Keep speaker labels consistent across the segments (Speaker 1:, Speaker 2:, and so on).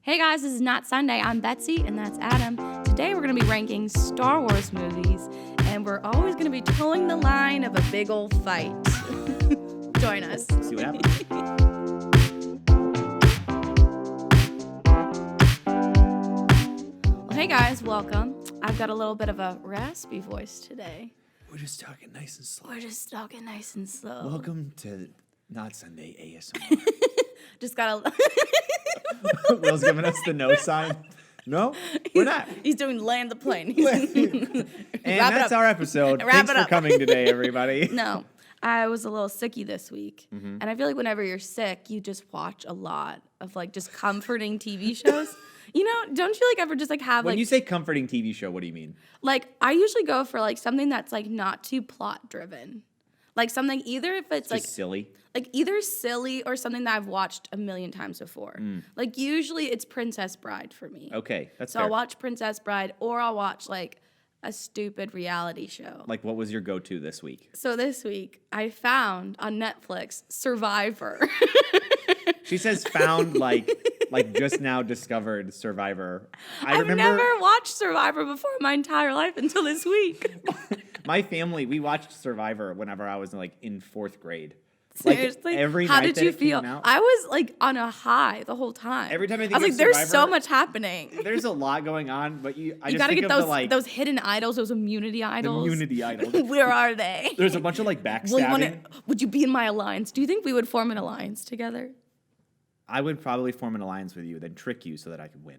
Speaker 1: Hey guys, this is Not Sunday. I'm Betsy, and that's Adam. Today we're going to be ranking Star Wars movies, and we're always going to be towing the line of a big old fight. Join us.
Speaker 2: See what happens.
Speaker 1: Well, hey guys, welcome. I've got a little bit of a raspy voice today.
Speaker 2: We're just talking nice and slow.
Speaker 1: Slow.
Speaker 2: Welcome to Not Sunday ASMR.
Speaker 1: Just got a...
Speaker 2: Will's giving us the no sign. No, we're not.
Speaker 1: He's doing land the plane.
Speaker 2: And that's our episode. Thanks for coming today, everybody.
Speaker 1: No, I was a little sicky this week. And I feel like whenever you're sick, you just watch a lot of like just comforting TV shows. You know, don't you like ever just like have
Speaker 2: When you say comforting TV show, what do you mean?
Speaker 1: like I usually go for like something that's like not too plot driven. Like something either if it's like
Speaker 2: silly.
Speaker 1: Like either silly or something that I've watched a million times before. Like usually it's Princess Bride for me.
Speaker 2: Okay, that's
Speaker 1: So
Speaker 2: fair.
Speaker 1: I'll watch Princess Bride or I'll watch like a stupid reality show.
Speaker 2: Like, what was your go-to this week?
Speaker 1: So this week I found on Netflix Survivor.
Speaker 2: She says found like just now discovered Survivor.
Speaker 1: I've never watched Survivor before in my entire life until this week.
Speaker 2: My family, we watched Survivor whenever I was like in 4th grade.
Speaker 1: Seriously?
Speaker 2: Like every
Speaker 1: How
Speaker 2: night
Speaker 1: did
Speaker 2: that
Speaker 1: you
Speaker 2: it
Speaker 1: feel?
Speaker 2: came out,
Speaker 1: I was like on a high the whole time.
Speaker 2: Every time I think
Speaker 1: was
Speaker 2: of
Speaker 1: like, there's so
Speaker 2: Survivor,
Speaker 1: much happening.
Speaker 2: there's a lot going on, but
Speaker 1: You
Speaker 2: just
Speaker 1: gotta
Speaker 2: think
Speaker 1: get
Speaker 2: of
Speaker 1: those hidden idols, those immunity idols.
Speaker 2: immunity idols.
Speaker 1: Where are they?
Speaker 2: There's a bunch of like backstabbing.
Speaker 1: Would you be in my alliance? Do you think we would form an alliance together?
Speaker 2: I would probably form an alliance with you, then trick you so that I could win.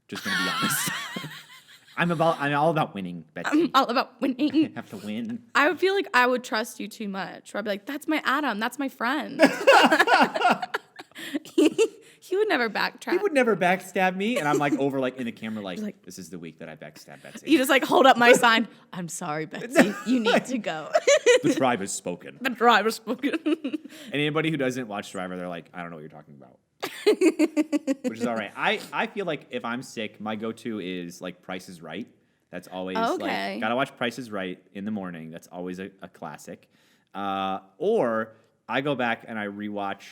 Speaker 2: Just gonna be honest. I'm all about winning, Betsy.
Speaker 1: I'm all about winning.
Speaker 2: I have to win.
Speaker 1: I would feel like I would trust you too much. Or I'd be like, that's my Adam. That's my friend. He would never backtrack.
Speaker 2: He would never backstab me, and I'm like over like in the camera like this is the week that I backstab Betsy.
Speaker 1: You just like hold up my sign. I'm sorry, Betsy. You need to go.
Speaker 2: The tribe has spoken.
Speaker 1: The tribe has spoken.
Speaker 2: And anybody who doesn't watch Survivor, they're like, I don't know what you're talking about. Which is all right. I feel like if I'm sick, my go-to is like Price is Right. That's always
Speaker 1: Okay.
Speaker 2: like, gotta watch Price is Right in the morning. That's always a classic. Or I go back and I rewatch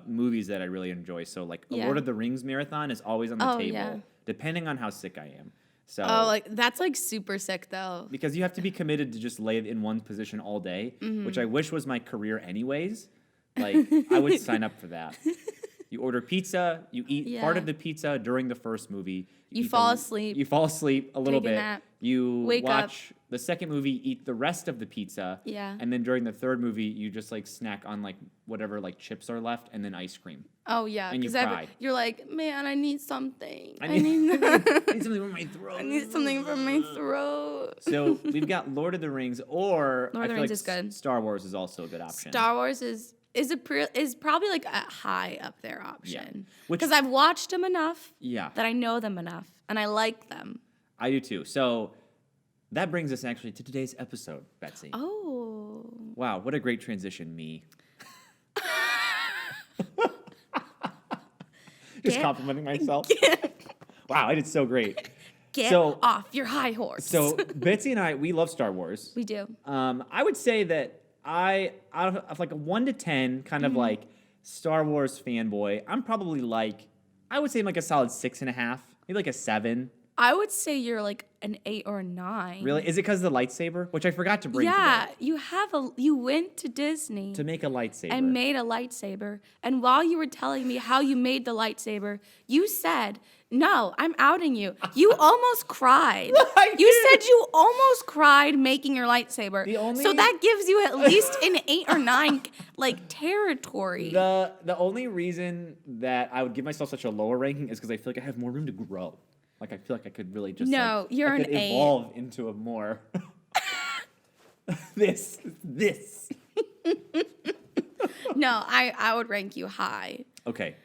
Speaker 2: movies that I really enjoy. So like a Lord of the Rings marathon is always on the table, depending on how sick I am. So
Speaker 1: like that's like super sick though.
Speaker 2: Because you have to be committed to just lay in one position all day, which I wish was my career anyways. Like I would sign up for that. You order pizza, you eat part of the pizza during the first movie.
Speaker 1: You fall asleep.
Speaker 2: You fall asleep a little
Speaker 1: Take a
Speaker 2: bit.
Speaker 1: nap.
Speaker 2: You
Speaker 1: Wake
Speaker 2: watch the second movie, eat the rest of the pizza.
Speaker 1: Yeah.
Speaker 2: And then during the third movie, you just like snack on like whatever like chips are left and then ice cream.
Speaker 1: Oh yeah.
Speaker 2: And you cry.
Speaker 1: You're like, man, I need something.
Speaker 2: I need something for my throat.
Speaker 1: I need something for my throat.
Speaker 2: So we've got Lord of the Rings or
Speaker 1: Lord of the Rings is good.
Speaker 2: Star Wars is also a good option.
Speaker 1: Star Wars is probably like a high up there option.
Speaker 2: Yeah.
Speaker 1: Because I've watched them enough
Speaker 2: Yeah.
Speaker 1: that I know them enough and I like them.
Speaker 2: I do too. So that brings us actually to today's episode, Betsy.
Speaker 1: Oh.
Speaker 2: Wow, what a great transition, me. Just complimenting myself. Wow, I did so great.
Speaker 1: Get off your high horse.
Speaker 2: So Betsy and I, we love Star Wars.
Speaker 1: We do.
Speaker 2: I would say that out of like a 1 to 10 kind of like Star Wars fanboy, I'm probably like, I would say like a solid 6.5, maybe like a 7.
Speaker 1: I would say you're like an 8 or a 9.
Speaker 2: Really? Is it because of the lightsaber? Which I forgot to bring today.
Speaker 1: You went to Disney
Speaker 2: To make a lightsaber.
Speaker 1: and made a lightsaber. And while you were telling me how you made the lightsaber, you said, no, I'm outing you. You almost cried. You said you almost cried making your lightsaber. So that gives you at least an 8 or 9 like territory.
Speaker 2: The only reason that I would give myself such a lower ranking is because I feel like I have more room to grow. Like I feel like I could really just
Speaker 1: you're an 8.
Speaker 2: Evolve into a more this.
Speaker 1: No, I would rank you high.
Speaker 2: Okay.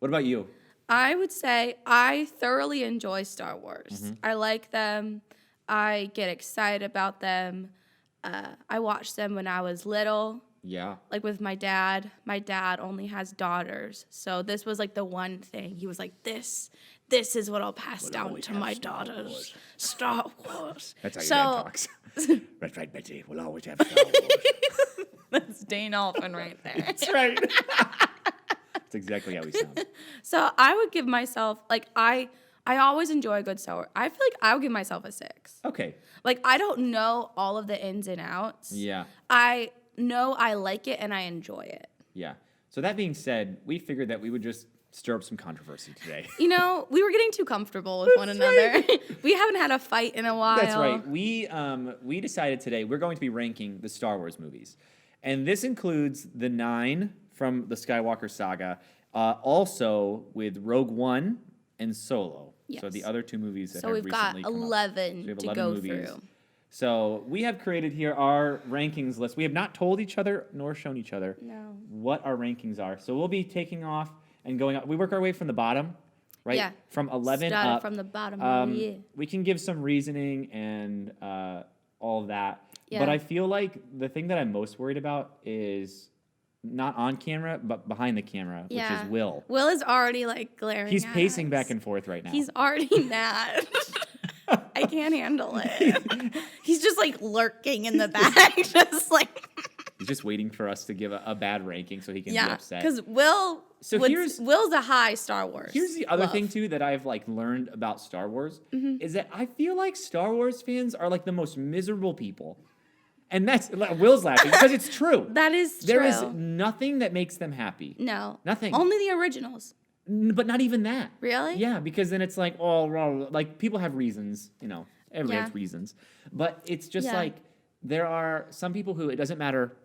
Speaker 2: What about you?
Speaker 1: I would say I thoroughly enjoy Star Wars. I like them. I get excited about them. I watched them when I was little.
Speaker 2: Yeah.
Speaker 1: Like with my dad. My dad only has daughters. So this was like the one thing. He was like, this is what I'll pass down to my daughters. Star Wars.
Speaker 2: That's how your dad talks. That's right, Betsy. We'll always have Star Wars.
Speaker 1: That's Dane Alphen right there.
Speaker 2: That's right. That's exactly how we sound.
Speaker 1: So I would give myself, like, I always enjoy a good Star Wars. I feel like I would give myself a 6.
Speaker 2: Okay.
Speaker 1: Like, I don't know all of the ins and outs.
Speaker 2: Yeah.
Speaker 1: I know I like it and I enjoy it.
Speaker 2: Yeah. So that being said, we figured that we would just stir up some controversy today.
Speaker 1: You know, we were getting too comfortable with one another. We haven't had a fight in a while.
Speaker 2: That's right. We decided today we're going to be ranking the Star Wars movies. And this includes the 9 from the Skywalker saga, also with Rogue One and Solo.
Speaker 1: Yes.
Speaker 2: So the other 2 movies that
Speaker 1: So
Speaker 2: have
Speaker 1: we've
Speaker 2: recently
Speaker 1: got
Speaker 2: come
Speaker 1: 11
Speaker 2: up. So we have
Speaker 1: to
Speaker 2: 11
Speaker 1: go
Speaker 2: movies.
Speaker 1: through.
Speaker 2: So we have created here our rankings list. We have not told each other nor shown each other what our rankings are. So we'll be taking off and going up. We work our way from the bottom, right?
Speaker 1: Yeah.
Speaker 2: From 11
Speaker 1: Started
Speaker 2: up.
Speaker 1: from the bottom. Yeah.
Speaker 2: We can give some reasoning and all of that.
Speaker 1: Yeah.
Speaker 2: But I feel like the thing that I'm most worried about is not on camera, but behind the camera, which is Will.
Speaker 1: Will is already like glaring.
Speaker 2: He's
Speaker 1: at
Speaker 2: pacing
Speaker 1: us.
Speaker 2: back and forth right now.
Speaker 1: He's already mad. I can't handle it. He's just like lurking in the back, just like.
Speaker 2: He's just waiting for us to give a bad ranking so he can be
Speaker 1: Yeah,
Speaker 2: upset.
Speaker 1: because Will's a high Star Wars.
Speaker 2: Here's the other
Speaker 1: love.
Speaker 2: thing too that I've like learned about Star Wars is that I feel like Star Wars fans are like the most miserable people. And that's Will's laughing because it's true.
Speaker 1: That is true.
Speaker 2: There is nothing that makes them happy.
Speaker 1: No.
Speaker 2: Nothing.
Speaker 1: Only the originals.
Speaker 2: But not even that.
Speaker 1: Really?
Speaker 2: Yeah, because then it's like, oh, like people have reasons, you know, everybody has reasons. But it's just like there are some people who it doesn't matter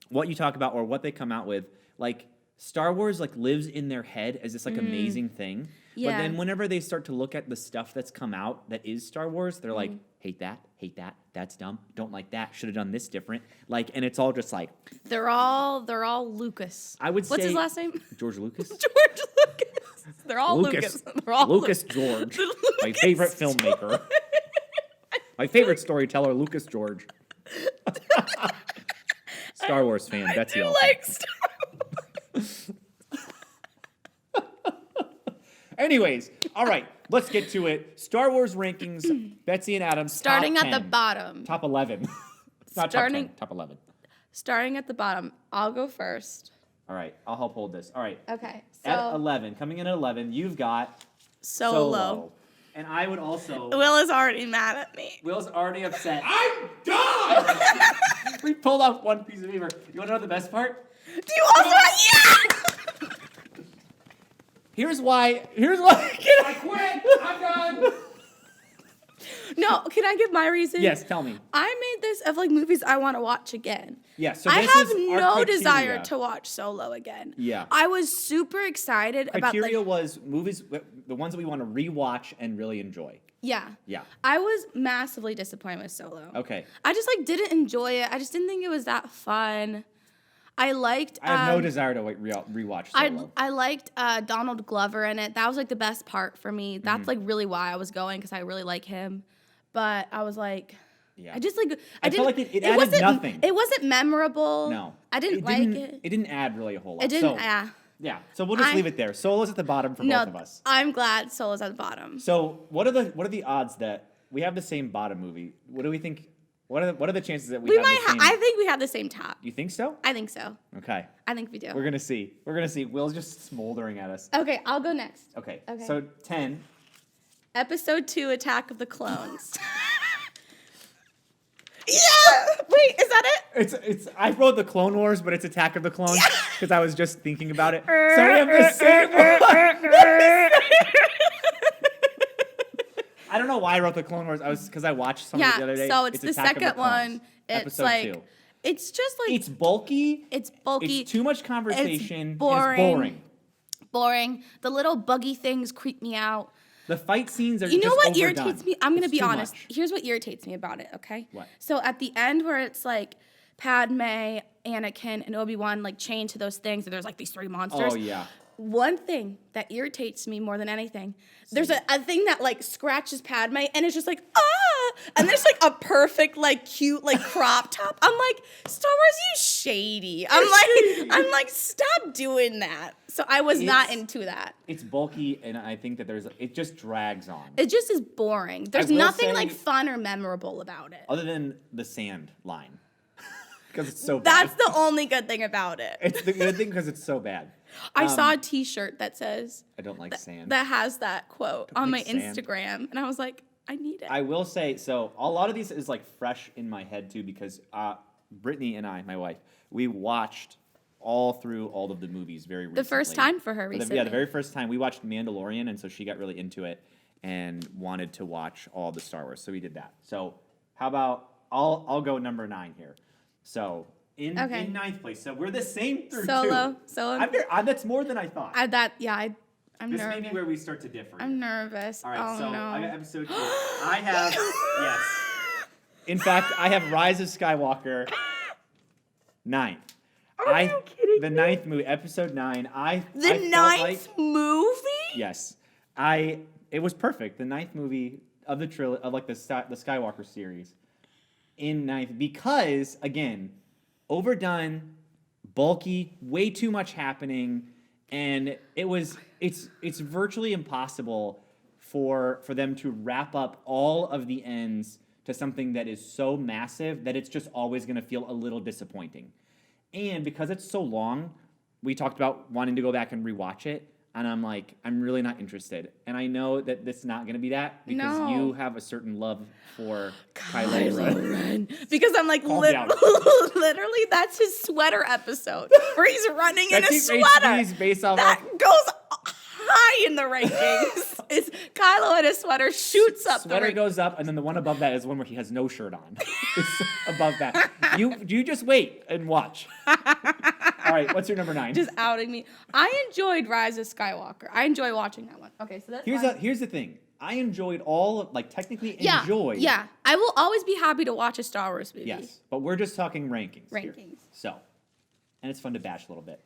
Speaker 2: what you talk about or what they come out with. Like Star Wars like lives in their head as this like amazing thing.
Speaker 1: Yeah.
Speaker 2: But then whenever they start to look at the stuff that's come out that is Star Wars, they're like, hate that, that's dumb, don't like that, should have done this different. Like, and it's all just like
Speaker 1: They're all Lucas.
Speaker 2: I would say
Speaker 1: What's his last name?
Speaker 2: George Lucas.
Speaker 1: George Lucas. They're all Lucas. They're all
Speaker 2: Lucas George. My favorite filmmaker. My favorite storyteller, Lucas George. Star Wars fan, Betsy.
Speaker 1: I do like Star Wars.
Speaker 2: Anyways, all right, let's get to it. Star Wars rankings, Betsy and Adam.
Speaker 1: Starting
Speaker 2: top
Speaker 1: at
Speaker 2: 10.
Speaker 1: the bottom.
Speaker 2: Top 11. Not
Speaker 1: Starting-
Speaker 2: top 10, top 11.
Speaker 1: Starting at the bottom. I'll go first.
Speaker 2: All right, I'll help hold this. All right.
Speaker 1: Okay.
Speaker 2: At
Speaker 1: So
Speaker 2: 11, coming in at 11, you've got
Speaker 1: Solo.
Speaker 2: And I would also...
Speaker 1: Will is already mad at me.
Speaker 2: Will's already upset. I'm done! We pulled off one piece of paper. You want to know the best part?
Speaker 1: Do you also yeah?
Speaker 2: Here's why. I quit. I'm done.
Speaker 1: No, can I give my reason?
Speaker 2: Yes, tell me.
Speaker 1: I made this of like movies I want to watch again.
Speaker 2: Yeah, so
Speaker 1: I
Speaker 2: this
Speaker 1: have
Speaker 2: is our
Speaker 1: no
Speaker 2: criteria.
Speaker 1: desire to watch Solo again.
Speaker 2: Yeah.
Speaker 1: I was super excited
Speaker 2: Criteria
Speaker 1: about
Speaker 2: was movies, the ones that we want to rewatch and really enjoy.
Speaker 1: Yeah.
Speaker 2: Yeah.
Speaker 1: I was massively disappointed with Solo.
Speaker 2: Okay.
Speaker 1: I just like didn't enjoy it. I just didn't think it was that fun. I liked.
Speaker 2: I have no desire to rewatch Solo.
Speaker 1: I liked Donald Glover in it. That was like the best part for me. That's like really why I was going because I really like him. But I was like,
Speaker 2: yeah.
Speaker 1: I just like
Speaker 2: I
Speaker 1: didn't.
Speaker 2: felt like it added nothing.
Speaker 1: It wasn't memorable.
Speaker 2: No.
Speaker 1: I didn't like it.
Speaker 2: It didn't add really a whole lot.
Speaker 1: It didn't.
Speaker 2: So, yeah. So we'll just leave it there. Solo's at the bottom for both of us.
Speaker 1: I'm glad Solo's at the bottom.
Speaker 2: So what are the odds that we have the same bottom movie? What do we think? What are the chances that we have
Speaker 1: might
Speaker 2: the same?
Speaker 1: I think we have the same top.
Speaker 2: You think so?
Speaker 1: I think so.
Speaker 2: Okay.
Speaker 1: I think we do.
Speaker 2: We're gonna see. Will's just smoldering at us.
Speaker 1: Okay, I'll go next.
Speaker 2: Okay.
Speaker 1: Okay.
Speaker 2: So 10.
Speaker 1: Episode 2, Attack of the Clones. Yeah! Wait, is that it?
Speaker 2: It's. I wrote the Clone Wars, but it's Attack of the Clones because I was just thinking about it. So we have the same one. I don't know why I wrote the Clone Wars. Because I watched some of it the other day.
Speaker 1: So it's the
Speaker 2: Attack of
Speaker 1: second
Speaker 2: Clones,
Speaker 1: one. It's
Speaker 2: episode
Speaker 1: like
Speaker 2: 2.
Speaker 1: it's just like
Speaker 2: It's bulky.
Speaker 1: It's bulky.
Speaker 2: It's too much conversation.
Speaker 1: It's boring.
Speaker 2: And it's boring.
Speaker 1: Boring. The little buggy things creep me out.
Speaker 2: The fight scenes are
Speaker 1: You know
Speaker 2: just
Speaker 1: what
Speaker 2: overdone.
Speaker 1: irritates me? I'm going to
Speaker 2: It's
Speaker 1: be
Speaker 2: too
Speaker 1: honest.
Speaker 2: much.
Speaker 1: Here's what irritates me about it, okay?
Speaker 2: What?
Speaker 1: So at the end where it's like Padme, Anakin, and Obi-Wan like chained to those things and there's like these 3 monsters.
Speaker 2: Oh, yeah.
Speaker 1: One thing that irritates me more than anything, there's a thing that like scratches Padme and it's just like, and there's like a perfect like cute like crop top. I'm like, Star Wars, you shady. I'm like, stop doing that. So I was not into that.
Speaker 2: It's bulky, and I think that it just drags on.
Speaker 1: It just is boring. There's
Speaker 2: will
Speaker 1: nothing
Speaker 2: say-
Speaker 1: like fun or memorable about it.
Speaker 2: Other than the sand line. Because it's so bad.
Speaker 1: That's the only good thing about it.
Speaker 2: It's the good thing because it's so bad.
Speaker 1: I saw a T-shirt that says
Speaker 2: I don't like sand.
Speaker 1: that has that quote on my
Speaker 2: like sand.
Speaker 1: Instagram, and I was like, I need it.
Speaker 2: I will say, so a lot of these is like fresh in my head too, because Brittany and I, my wife, we watched all through all of the movies very recently.
Speaker 1: The first time for her recently.
Speaker 2: The very first time we watched Mandalorian, and so she got really into it and wanted to watch all the Star Wars, so we did that. So how about I'll go number 9 here. So in 9th place, so we're the same through
Speaker 1: Solo.
Speaker 2: That's more than I thought.
Speaker 1: I'm
Speaker 2: This
Speaker 1: nervous.
Speaker 2: may be where we start to differ.
Speaker 1: I'm nervous.
Speaker 2: All right,
Speaker 1: no.
Speaker 2: I got episode 2. I have yes. In fact, I have Rise of Skywalker 9.
Speaker 1: Are you kidding
Speaker 2: the
Speaker 1: me?
Speaker 2: 9th movie, episode 9.
Speaker 1: The 9th movie?
Speaker 2: Yes. It was perfect. The 9th movie of the trilogy, of like the Skywalker series in 9th, because again, overdone, bulky, way too much happening, and it's virtually impossible for them to wrap up all of the ends to something that is so massive that it's just always going to feel a little disappointing. And because it's so long, we talked about wanting to go back and rewatch it, and I'm like, I'm really not interested. And I know that it's not going to be that, because you have a certain love for Kylo Ren.
Speaker 1: Because I'm like, literally, that's his sweater episode, where he's running in a sweater.
Speaker 2: Based off
Speaker 1: that goes high in the rankings. Is Kylo in a sweater, shoots up.
Speaker 2: Sweater goes up, and then the one above that is one where he has no shirt on. It's above that. You just wait and watch. All right, what's your number 9?
Speaker 1: Just outing me. I enjoyed Rise of Skywalker. I enjoy watching that one. Okay, so that's
Speaker 2: here's the thing. I enjoyed technically enjoyed.
Speaker 1: Yeah, I will always be happy to watch a Star Wars movie.
Speaker 2: Yes, but we're just talking rankings.
Speaker 1: Rankings.
Speaker 2: Here. So, and it's fun to bash a little bit.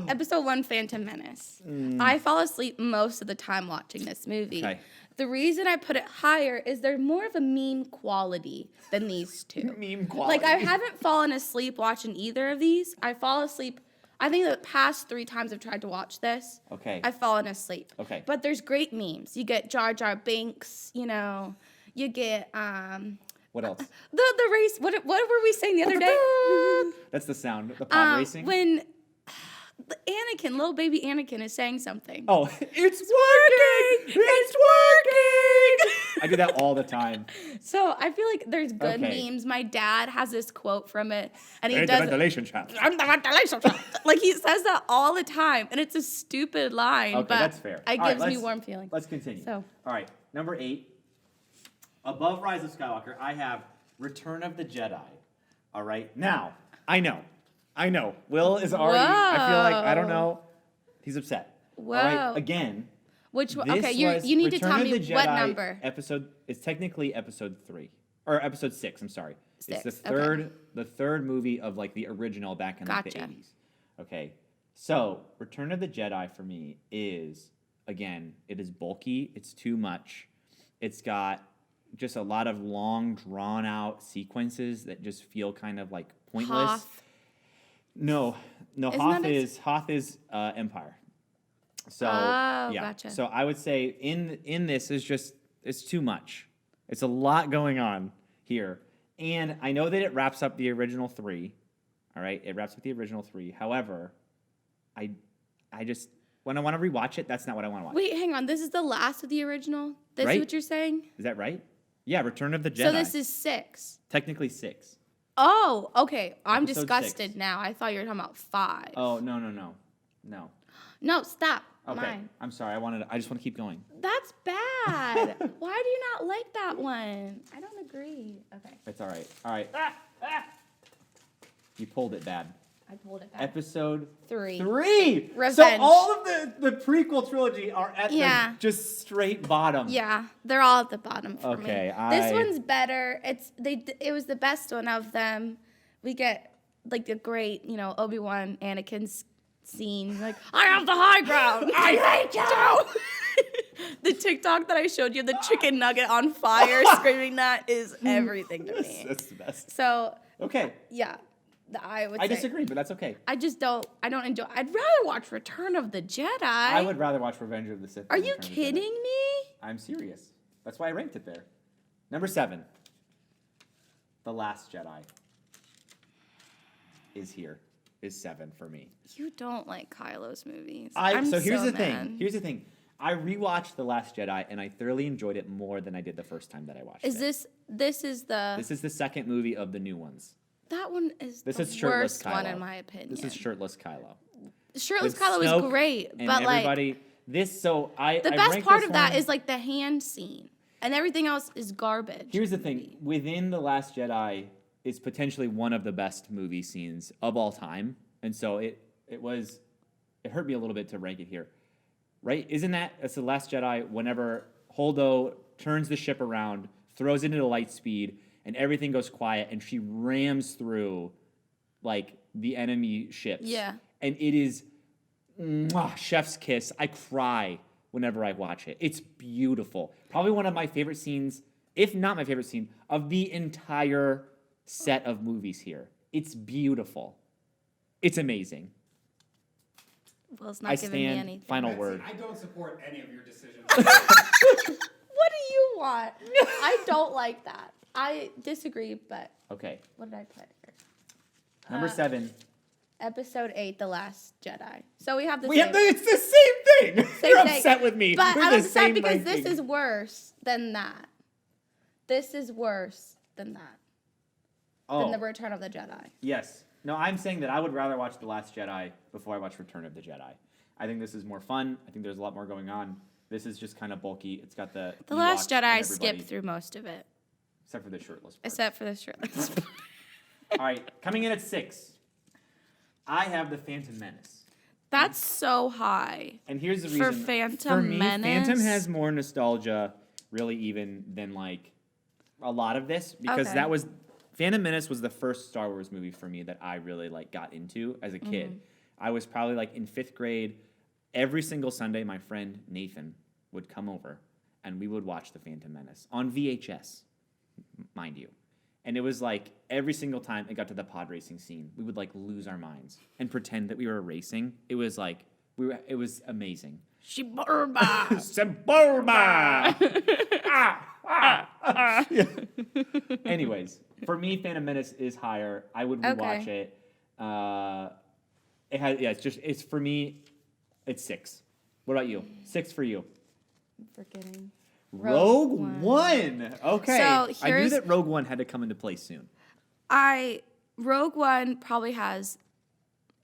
Speaker 1: Episode 1, Phantom Menace. I fall asleep most of the time watching this movie.
Speaker 2: Okay.
Speaker 1: The reason I put it higher is they're more of a meme quality than these two.
Speaker 2: Meme quality.
Speaker 1: Like, I haven't fallen asleep watching either of these. I fall asleep, I think the past 3 times I've tried to watch this, I've fallen asleep.
Speaker 2: Okay.
Speaker 1: But there's great memes. You get Jar Jar Binks, you get,
Speaker 2: what else?
Speaker 1: The race, what were we saying the other day?
Speaker 2: That's the sound, the pod racing?
Speaker 1: When the little baby Anakin is saying something.
Speaker 2: Oh, it's working! It's working! I do that all the time.
Speaker 1: So I feel like there's good memes. My dad has this quote from it, and he does
Speaker 2: ventilation shaft.
Speaker 1: I'm the ventilation shaft. Like, he says that all the time, and it's a stupid line, but
Speaker 2: that's fair.
Speaker 1: It gives me warm feelings.
Speaker 2: Let's continue.
Speaker 1: So,
Speaker 2: all right, number 8. Above Rise of Skywalker, I have Return of the Jedi. All right, now I know. Will is already. I feel like I don't know. He's upset.
Speaker 1: Whoa.
Speaker 2: All right, again.
Speaker 1: Which one? Okay, you need to tell me what number.
Speaker 2: Episode. It's technically episode 3 or episode 6. I'm sorry.
Speaker 1: 6.
Speaker 2: It's the third movie of like the original back in like, the 80s. Okay, so Return of the Jedi for me is, again, it is bulky. It's too much. It's got just a lot of long, drawn out sequences that just feel kind of like pointless.
Speaker 1: Hoth.
Speaker 2: No, Hoth is Empire. So yeah,
Speaker 1: gotcha.
Speaker 2: So I would say in this is just, it's too much. It's a lot going on here, and I know that it wraps up the original 3. All right, it wraps up the original 3. However, I just, when I want to rewatch it, that's not what I want to watch.
Speaker 1: Wait, hang on. This is the last of the original? This
Speaker 2: Right?
Speaker 1: is what you're saying?
Speaker 2: Is that right? Yeah, Return of the Jedi.
Speaker 1: So this is 6.
Speaker 2: Technically 6.
Speaker 1: Oh, okay. I'm
Speaker 2: Episode
Speaker 1: disgusted
Speaker 2: 6.
Speaker 1: now. I thought you were talking about 5.
Speaker 2: Oh, no.
Speaker 1: No, stop.
Speaker 2: Okay,
Speaker 1: Mine.
Speaker 2: I'm sorry. I just want to keep going.
Speaker 1: That's bad. Why do you not like that one? I don't agree. Okay.
Speaker 2: It's all right. All right. You pulled it bad.
Speaker 1: I pulled it back.
Speaker 2: Episode
Speaker 1: 3.
Speaker 2: Revenge. So all of the prequel trilogy are at the just straight bottom.
Speaker 1: Yeah, they're all at the bottom for me.
Speaker 2: Okay,
Speaker 1: This one's better. It was the best one of them. We get like the great, Obi-Wan, Anakin's scene. Like, I have the high ground. I hate you. The TikTok that I showed you, the chicken nugget on fire, screaming that is everything to me.
Speaker 2: That's the best.
Speaker 1: So.
Speaker 2: Okay.
Speaker 1: Yeah. I
Speaker 2: disagree, but that's okay.
Speaker 1: I don't enjoy. I'd rather watch Return of the Jedi.
Speaker 2: I would rather watch Revenge of the Sith.
Speaker 1: Are you kidding me?
Speaker 2: I'm serious. That's why I ranked it there. Number 7. The Last Jedi is here. is 7 for me.
Speaker 1: You don't like Kylo's movies.
Speaker 2: So here's the
Speaker 1: mad.
Speaker 2: thing. Here's the thing. I rewatched The Last Jedi, and I thoroughly enjoyed it more than I did the first time that I watched it.
Speaker 1: This is
Speaker 2: the second movie of the new ones.
Speaker 1: That one is
Speaker 2: This
Speaker 1: the
Speaker 2: is shirtless
Speaker 1: worst one
Speaker 2: Kylo.
Speaker 1: in my opinion.
Speaker 2: This is shirtless Kylo.
Speaker 1: Shirtless
Speaker 2: With
Speaker 1: Kylo
Speaker 2: Snoke
Speaker 1: is great,
Speaker 2: and
Speaker 1: but like
Speaker 2: everybody. The
Speaker 1: best
Speaker 2: ranked
Speaker 1: part
Speaker 2: this
Speaker 1: of that
Speaker 2: one-
Speaker 1: is like the hand scene, and everything else is garbage.
Speaker 2: Here's the thing. Within The Last Jedi is potentially one of the best movie scenes of all time. And so it hurt me a little bit to rank it here. Right? It's The Last Jedi whenever Holdo turns the ship around, throws it into light speed, and everything goes quiet, and she rams through like the enemy ships.
Speaker 1: Yeah.
Speaker 2: And it is chef's kiss. I cry whenever I watch it. It's beautiful. Probably one of my favorite scenes, if not my favorite scene, of the entire set of movies here. It's beautiful. It's amazing.
Speaker 1: Well, it's not giving me anything.
Speaker 2: Final
Speaker 3: Betsy,
Speaker 2: word.
Speaker 3: I don't support any of your decisions.
Speaker 1: What do you want? I don't like that. I disagree, but
Speaker 2: Okay.
Speaker 1: what did I put here?
Speaker 2: Number 7.
Speaker 1: Episode 8, The Last Jedi. So we have the
Speaker 2: It's the same thing.
Speaker 1: Same
Speaker 2: You're
Speaker 1: thing.
Speaker 2: upset with me.
Speaker 1: But
Speaker 2: We're
Speaker 1: I'm
Speaker 2: the
Speaker 1: upset
Speaker 2: same
Speaker 1: because
Speaker 2: ranking.
Speaker 1: this is worse than that. This is worse than that. Than the Return of the Jedi.
Speaker 2: Yes. No, I'm saying that I would rather watch The Last Jedi before I watch Return of the Jedi. I think this is more fun. I think there's a lot more going on. This is just kind of bulky. It's got the
Speaker 1: Last
Speaker 2: Ewoks and
Speaker 1: Jedi, I
Speaker 2: everybody,
Speaker 1: skipped through most of it.
Speaker 2: except for the shirtless part.
Speaker 1: Except for the shirtless.
Speaker 2: All right, coming in at 6. I have The Phantom Menace.
Speaker 1: That's so high.
Speaker 2: And here's the
Speaker 1: For
Speaker 2: reason.
Speaker 1: Phantom
Speaker 2: For me,
Speaker 1: Menace?
Speaker 2: Phantom has more nostalgia, really, even than like a lot of this, because
Speaker 1: Okay.
Speaker 2: Phantom Menace was the first Star Wars movie for me that I really like got into as a kid. I was probably like in 5th grade. Every single Sunday, my friend Nathan would come over, and we would watch The Phantom Menace on VHS, mind you. And it was like every single time it got to the pod racing scene, we would like lose our minds and pretend that we were racing. It was like it was amazing.
Speaker 1: Shiburba.
Speaker 2: Semburba! Yeah. Anyways, for me, Phantom Menace is higher. I would rewatch it. It's for me, it's 6. What about you? 6 for you.
Speaker 1: I'm forgetting.
Speaker 2: Rogue One. Okay.
Speaker 1: So
Speaker 2: I knew
Speaker 1: here's-
Speaker 2: that Rogue One had to come into play soon.
Speaker 1: Rogue One probably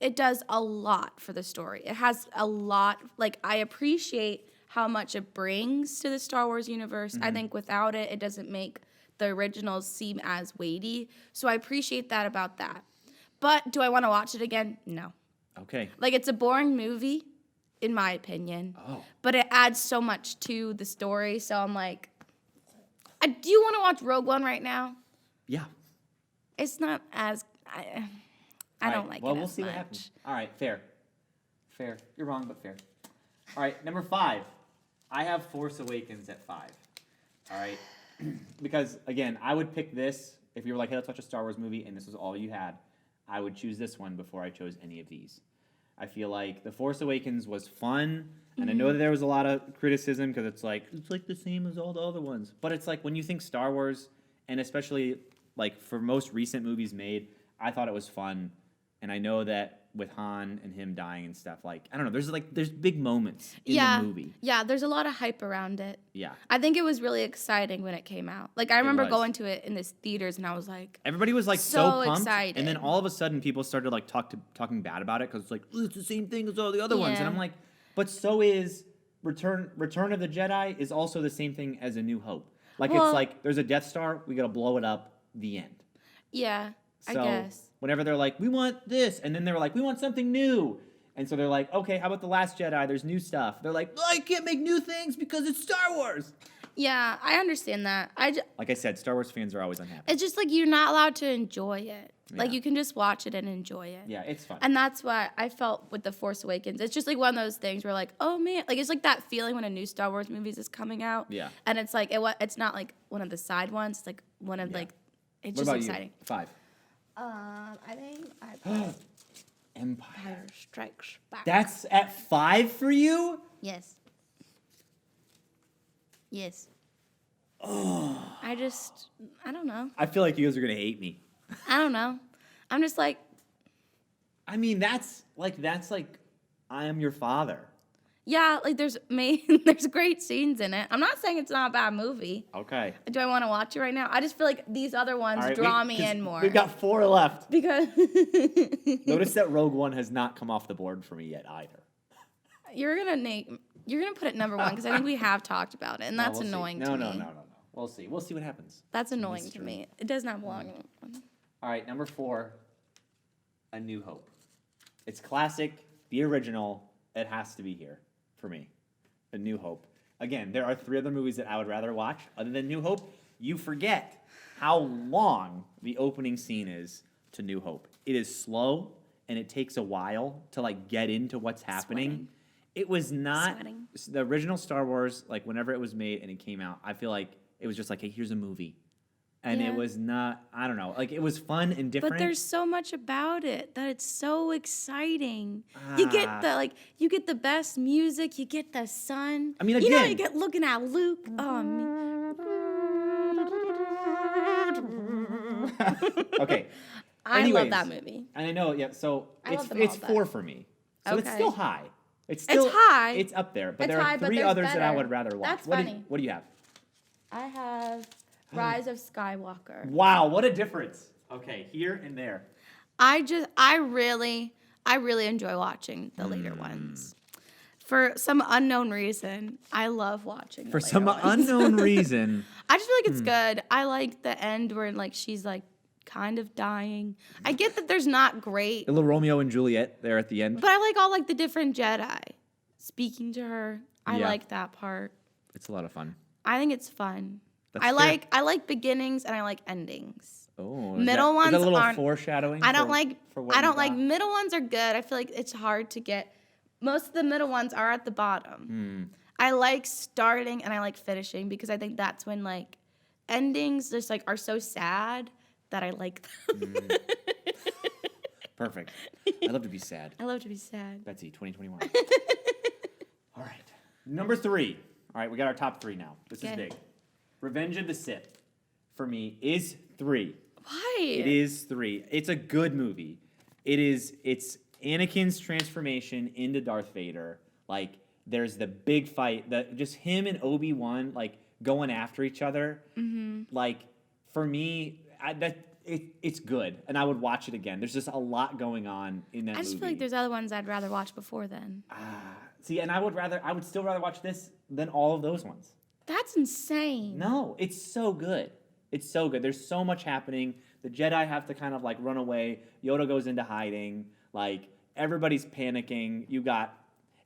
Speaker 1: it does a lot for the story. It has a lot, like, I appreciate how much it brings to the Star Wars universe. I think without it, it doesn't make the originals seem as weighty. So I appreciate that about that. But do I want to watch it again? No.
Speaker 2: Okay.
Speaker 1: Like, it's a boring movie, in my opinion.
Speaker 2: Oh.
Speaker 1: But it adds so much to the story. So I'm like, do you want to watch Rogue One right now?
Speaker 2: Yeah.
Speaker 1: It's not as... I don't like it
Speaker 2: Well, we'll
Speaker 1: as
Speaker 2: see
Speaker 1: much.
Speaker 2: what happens. All right, fair. Fair. You're wrong, but fair. All right, number 5. I have Force Awakens at 5. All right? Because, again, I would pick this if you were like, hey, let's watch a Star Wars movie, and this was all you had. I would choose this one before I chose any of these. I feel like The Force Awakens was fun, and I know that there was a lot of criticism because it's like the same as all the other ones. But it's like when you think Star Wars, and especially like for most recent movies made, I thought it was fun. And I know that with Han and him dying and stuff, like, I don't know, there's big moments in the movie.
Speaker 1: Yeah, there's a lot of hype around it.
Speaker 2: Yeah.
Speaker 1: I think it was really exciting when it came out. Like, I remember
Speaker 2: was.
Speaker 1: going to it in the theaters, and I was like,
Speaker 2: Everybody was like so pumped,
Speaker 1: excited.
Speaker 2: and then all of a sudden people started like talking bad about it because it's like it's the same thing as all the other ones, and
Speaker 1: Yeah.
Speaker 2: I'm like, but so is Return of the Jedi is also the same thing as A New Hope. Like
Speaker 1: Well-
Speaker 2: it's like there's a Death Star, we gotta blow it up. The end.
Speaker 1: yeah,
Speaker 2: So
Speaker 1: I guess.
Speaker 2: whenever they're like, we want this, and then they're like, we want something new. And so they're like, okay, how about The Last Jedi? There's new stuff. They're like, I can't make new things because it's Star Wars.
Speaker 1: Yeah, I understand that.
Speaker 2: Like I said, Star Wars fans are always unhappy.
Speaker 1: It's just like you're not allowed to enjoy it. Like,
Speaker 2: Yeah.
Speaker 1: you can just watch it and enjoy it.
Speaker 2: Yeah, it's fun.
Speaker 1: And that's what I felt with The Force Awakens. It's just like one of those things where, like, oh man, like it's like that feeling when a new Star Wars movie is coming out.
Speaker 2: Yeah.
Speaker 1: And it's like it's not like one of the side ones. It's like one of like it's
Speaker 2: What
Speaker 1: just
Speaker 2: about
Speaker 1: exciting.
Speaker 2: you? 5.
Speaker 1: I think I put
Speaker 2: Empire.
Speaker 1: Empire Strikes Back.
Speaker 2: That's at 5 for you?
Speaker 1: Yes. Yes. Oh. I don't know.
Speaker 2: I feel like you guys are gonna hate me.
Speaker 1: I don't know. I'm just like,
Speaker 2: I mean, that's like I Am Your Father.
Speaker 1: Yeah, like there's great scenes in it. I'm not saying it's not a bad movie.
Speaker 2: Okay.
Speaker 1: Do I want to watch it right now? I just feel like these other ones draw me in more.
Speaker 2: We've got 4 left.
Speaker 1: Because
Speaker 2: Notice that Rogue One has not come off the board for me yet either.
Speaker 1: you're gonna put it number 1 because I think we have talked about it, and that's annoying to me.
Speaker 2: No. We'll see. We'll see what happens.
Speaker 1: That's annoying to me. It does not belong in one.
Speaker 2: All right, number 4, A New Hope. It's classic, the original. It has to be here for me. A New Hope. Again, there are 3 other movies that I would rather watch other than New Hope. You forget how long the opening scene is to New Hope. It is slow, and it takes a while to like get into what's happening.
Speaker 1: Sweating.
Speaker 2: It was not
Speaker 1: Sweating.
Speaker 2: the original Star Wars. Like whenever it was made and it came out, I feel like it was just like, hey, here's a movie. And
Speaker 1: Yeah.
Speaker 2: it was not, I don't know, like it was fun and different.
Speaker 1: But there's so much about it that it's so exciting. You get the best music. You get the sun.
Speaker 2: I mean,
Speaker 1: you
Speaker 2: again-
Speaker 1: get looking at Luke. Oh,
Speaker 2: Okay.
Speaker 1: I
Speaker 2: Anyways,
Speaker 1: love that movie.
Speaker 2: And I know, yeah. So
Speaker 1: I love them
Speaker 2: it's
Speaker 1: all,
Speaker 2: 4 for me. So it's
Speaker 1: Okay.
Speaker 2: still high. It's still
Speaker 1: high.
Speaker 2: It's up there, but
Speaker 1: It's
Speaker 2: there are
Speaker 1: high, but
Speaker 2: 3
Speaker 1: there's
Speaker 2: others that I
Speaker 1: better.
Speaker 2: would rather watch.
Speaker 1: That's
Speaker 2: what
Speaker 1: funny.
Speaker 2: what do you have?
Speaker 1: I have Rise of Skywalker.
Speaker 2: Wow, what a difference. Okay, here and there.
Speaker 1: I really enjoy watching the later ones. For some unknown reason, I love watching.
Speaker 2: For
Speaker 1: the later
Speaker 2: some
Speaker 1: ones.
Speaker 2: unknown reason.
Speaker 1: I just feel like it's good. I like the end where like she's like kind of dying. I get that there's not great,
Speaker 2: A little Romeo and Juliet there at the end.
Speaker 1: but I like all like the different Jedi speaking to her. I
Speaker 2: Yeah.
Speaker 1: like that part.
Speaker 2: It's a lot of fun.
Speaker 1: I think it's fun.
Speaker 2: That's
Speaker 1: I
Speaker 2: fair.
Speaker 1: like beginnings and I like endings.
Speaker 2: Oh,
Speaker 1: Middle
Speaker 2: is
Speaker 1: ones
Speaker 2: that a little
Speaker 1: aren't-
Speaker 2: foreshadowing?
Speaker 1: I don't
Speaker 2: for-
Speaker 1: like
Speaker 2: for what
Speaker 1: I
Speaker 2: you
Speaker 1: don't like
Speaker 2: got?
Speaker 1: middle ones are good. I feel like it's hard to get. Most of the middle ones are at the bottom. I like starting and I like finishing because I think that's when like endings just like are so sad that I like them.
Speaker 2: Perfect. I love to be sad.
Speaker 1: I love to be sad.
Speaker 2: Betsy, 2021. All right. Number 3. All right, we got our top 3 now. This is
Speaker 1: Okay.
Speaker 2: big. Revenge of the Sith, for me, is 3.
Speaker 1: Why?
Speaker 2: It is 3. It's a good movie. It's Anakin's transformation into Darth Vader. Like, there's the big fight, just him and Obi-Wan, like, going after each other. Like, for me, it's good, and I would watch it again. There's just a lot going on in that movie.
Speaker 1: I just feel like there's other ones I'd rather watch before then.
Speaker 2: See, and I would still rather watch this than all of those ones.
Speaker 1: That's insane.
Speaker 2: No, it's so good. It's so good. There's so much happening. The Jedi have to kind of like run away. Yoda goes into hiding. Like, everybody's panicking. You got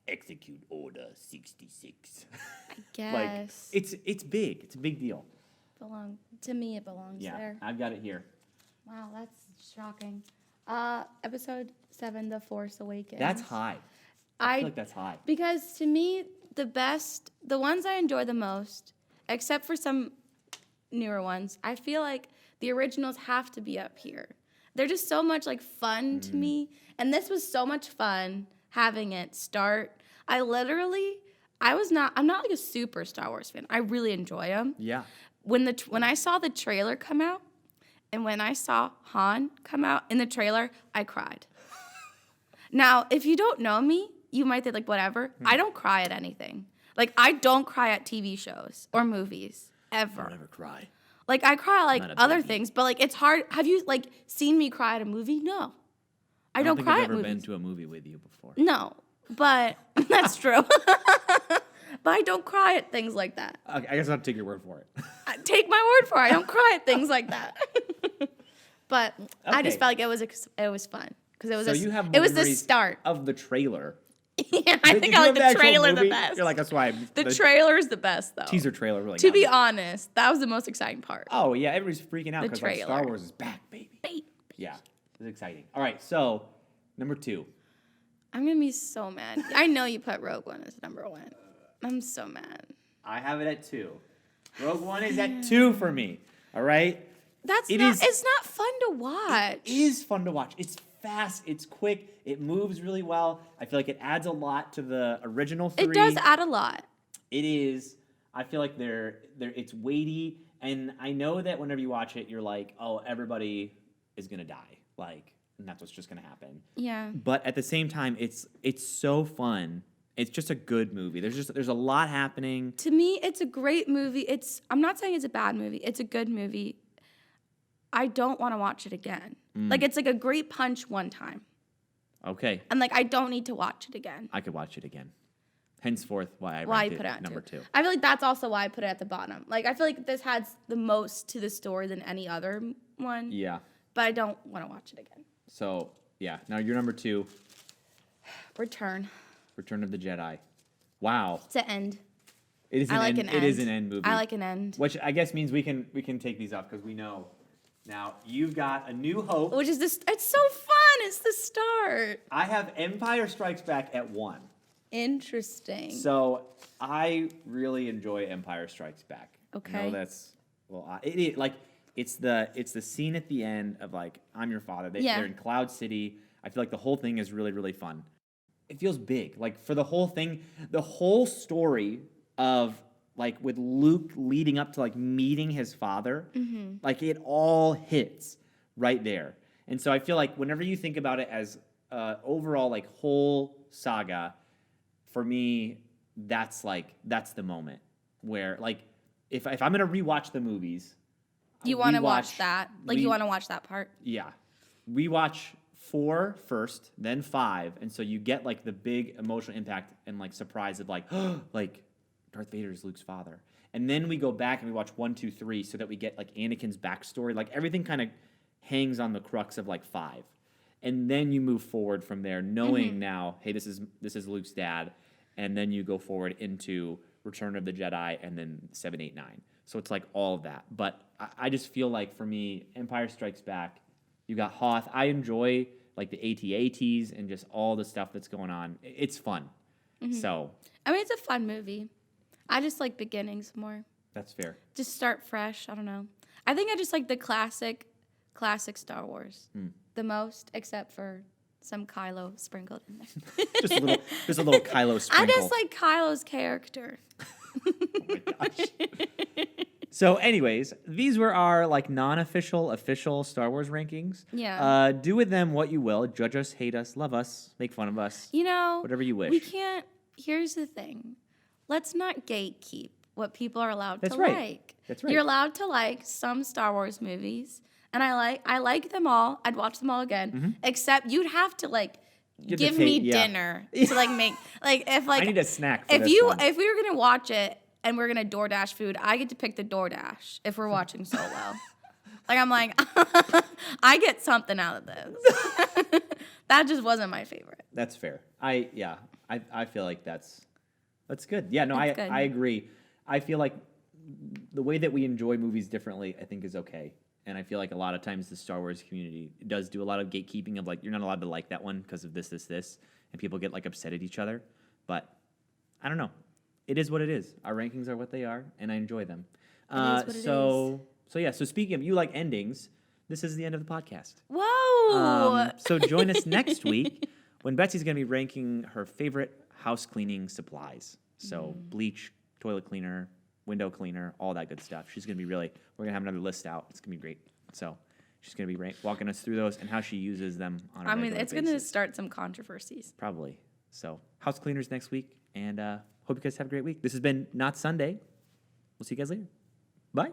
Speaker 2: execute order 66.
Speaker 1: I guess.
Speaker 2: Like, it's big. It's a big deal.
Speaker 1: To me, it belongs
Speaker 2: Yeah,
Speaker 1: there.
Speaker 2: I've got it here.
Speaker 1: Wow, that's shocking. Episode 7, The Force Awakens.
Speaker 2: That's high. I feel like that's high.
Speaker 1: Because to me, the ones I enjoy the most, except for some newer ones, I feel like the originals have to be up here. They're just so much like fun to me. And this was so much fun having it start. I'm not like a super Star Wars fan. I really enjoy them.
Speaker 2: Yeah.
Speaker 1: When I saw the trailer come out, and when I saw Han come out in the trailer, I cried. Now, if you don't know me, you might think like whatever. I don't cry at anything. Like I don't cry at TV shows or movies ever.
Speaker 2: I'll never cry.
Speaker 1: Like I cry at like
Speaker 2: Not a
Speaker 1: other
Speaker 2: baby.
Speaker 1: things, but like it's hard. Have you like seen me cry at a movie? No. I don't
Speaker 2: think
Speaker 1: cry
Speaker 2: I've
Speaker 1: at
Speaker 2: ever
Speaker 1: movies.
Speaker 2: been to a movie with you before.
Speaker 1: No, but that's true. But I don't cry at things like that.
Speaker 2: I guess I'll take your word for it.
Speaker 1: Take my word for it. I don't cry at things like that. But I just
Speaker 2: Okay.
Speaker 1: felt like it was fun because it was
Speaker 2: So you have
Speaker 1: it was the
Speaker 2: memories
Speaker 1: start.
Speaker 2: of the trailer.
Speaker 1: Yeah, I
Speaker 2: Did
Speaker 1: think
Speaker 2: you
Speaker 1: I
Speaker 2: have
Speaker 1: like the
Speaker 2: actual
Speaker 1: trailer
Speaker 2: movie?
Speaker 1: the best.
Speaker 2: You're like, that's why
Speaker 1: The trailer is the best though.
Speaker 2: teaser trailer really
Speaker 1: To
Speaker 2: got
Speaker 1: be
Speaker 2: me.
Speaker 1: honest, that was the most exciting part.
Speaker 2: Oh yeah, everybody's freaking out
Speaker 1: The
Speaker 2: because like, Star
Speaker 1: trailer.
Speaker 2: Wars is back, baby.
Speaker 1: Wait,
Speaker 2: Yeah, it's exciting. All right, so number 2.
Speaker 1: I'm gonna be so mad. I know you put Rogue One as number 1. I'm so mad.
Speaker 2: I have it at 2. Rogue One is at 2 for me. All right.
Speaker 1: It's not fun to watch.
Speaker 2: It is fun to watch. It's fast. It's quick. It moves really well. I feel like it adds a lot to the original 3.
Speaker 1: It does add a lot.
Speaker 2: It is. I feel like it's weighty, and I know that whenever you watch it, you're like, oh, everybody is gonna die. Like, and that's what's just gonna happen.
Speaker 1: Yeah.
Speaker 2: But at the same time, it's so fun. It's just a good movie. There's a lot happening.
Speaker 1: To me, it's a great movie. I'm not saying it's a bad movie. It's a good movie. I don't want to watch it again. Like, it's like a great punch one time.
Speaker 2: Okay.
Speaker 1: And like, I don't need to watch it again.
Speaker 2: I could watch it again. Henceforth, why I
Speaker 1: put it
Speaker 2: it
Speaker 1: at
Speaker 2: number 2.
Speaker 1: I feel like that's also why I put it at the bottom. Like, I feel like this has the most to the story than any other one.
Speaker 2: Yeah.
Speaker 1: But I don't want to watch it again.
Speaker 2: So, yeah. Now, your number 2.
Speaker 1: Return
Speaker 2: Return of the Jedi. Wow.
Speaker 1: It's an end.
Speaker 2: It is an end. It is an end movie.
Speaker 1: I like an end.
Speaker 2: Which I guess means we can take these off because we know. Now, you've got A New Hope.
Speaker 1: Which is this? It's so fun. It's the start.
Speaker 2: I have Empire Strikes Back at 1.
Speaker 1: Interesting.
Speaker 2: So I really enjoy Empire Strikes Back.
Speaker 1: Okay.
Speaker 2: I know that's it's the scene at the end of like I'm your father. They're in Cloud City. I feel like the whole thing is really, really fun. It feels big. Like for the whole thing, the whole story of like with Luke leading up to like meeting his father, like it all hits right there. And so I feel like whenever you think about it as overall like whole saga, for me, that's the moment where like if I'm gonna rewatch the movies,
Speaker 1: you want to watch that, you want to watch that part.
Speaker 2: Yeah, we watch 4 first, then 5, and so you get like the big emotional impact and like surprise of like like Darth Vader is Luke's father, and then we go back and we watch 1, 2, 3 so that we get like Anakin's backstory. Like everything kind of hangs on the crux of like 5. And then you move forward from there, knowing now, hey, this is Luke's dad, and then you go forward into Return of the Jedi, and then 7, 8, 9. So it's like all of that. But I just feel like for me, Empire Strikes Back, you got Hoth. I enjoy like the AT-ATs and just all the stuff that's going on. It's fun. So
Speaker 1: I mean, it's a fun movie. I just like beginnings more.
Speaker 2: that's fair.
Speaker 1: Just start fresh. I don't know. I think I just like the classic Star Wars the most, except for some Kylo sprinkled in there.
Speaker 2: just a little Kylo sprinkle.
Speaker 1: I just like Kylo's character.
Speaker 2: Oh my gosh. So, anyways, these were our like non-official, official Star Wars rankings.
Speaker 1: Yeah.
Speaker 2: Do with them what you will. Judge us, hate us, love us, make fun of us.
Speaker 1: You know,
Speaker 2: whatever you wish.
Speaker 1: We can't. Here's the thing. Let's not gatekeep what people are allowed
Speaker 2: That's
Speaker 1: to
Speaker 2: right.
Speaker 1: like.
Speaker 2: That's right.
Speaker 1: You're allowed to like some Star Wars movies, and I like them all. I'd watch them all again. Except you'd have to like give me dinner to like make like if like
Speaker 2: I need a snack. For
Speaker 1: if
Speaker 2: this
Speaker 1: you
Speaker 2: one.
Speaker 1: if we were gonna watch it and we're gonna DoorDash food, I get to pick the DoorDash if we're watching Solo. Like I'm like I get something out of this. That just wasn't my favorite.
Speaker 2: That's fair. I feel like that's good. Yeah, no,
Speaker 1: It's good.
Speaker 2: I agree. I feel like the way that we enjoy movies differently, I think is okay. And I feel like a lot of times the Star Wars community does do a lot of gatekeeping of like, you're not allowed to like that one because of this, and people get like upset at each other. But I don't know. It is what it is. Our rankings are what they are, and I enjoy them.
Speaker 1: It is what it is.
Speaker 2: So speaking of you like endings, this is the end of the podcast.
Speaker 1: Whoa!
Speaker 2: So join us next week when Betsy's going to be ranking her favorite house cleaning supplies. So bleach, toilet cleaner, window cleaner, all that good stuff. She's going to be we're going to have another list out. It's going to be great. So she's going to be walking us through those and how she uses them on a regular
Speaker 1: it's
Speaker 2: basis.
Speaker 1: going to start some controversies.
Speaker 2: Probably. So house cleaners next week, and hope you guys have a great week. This has been Not Sunday. We'll see you guys later. Bye.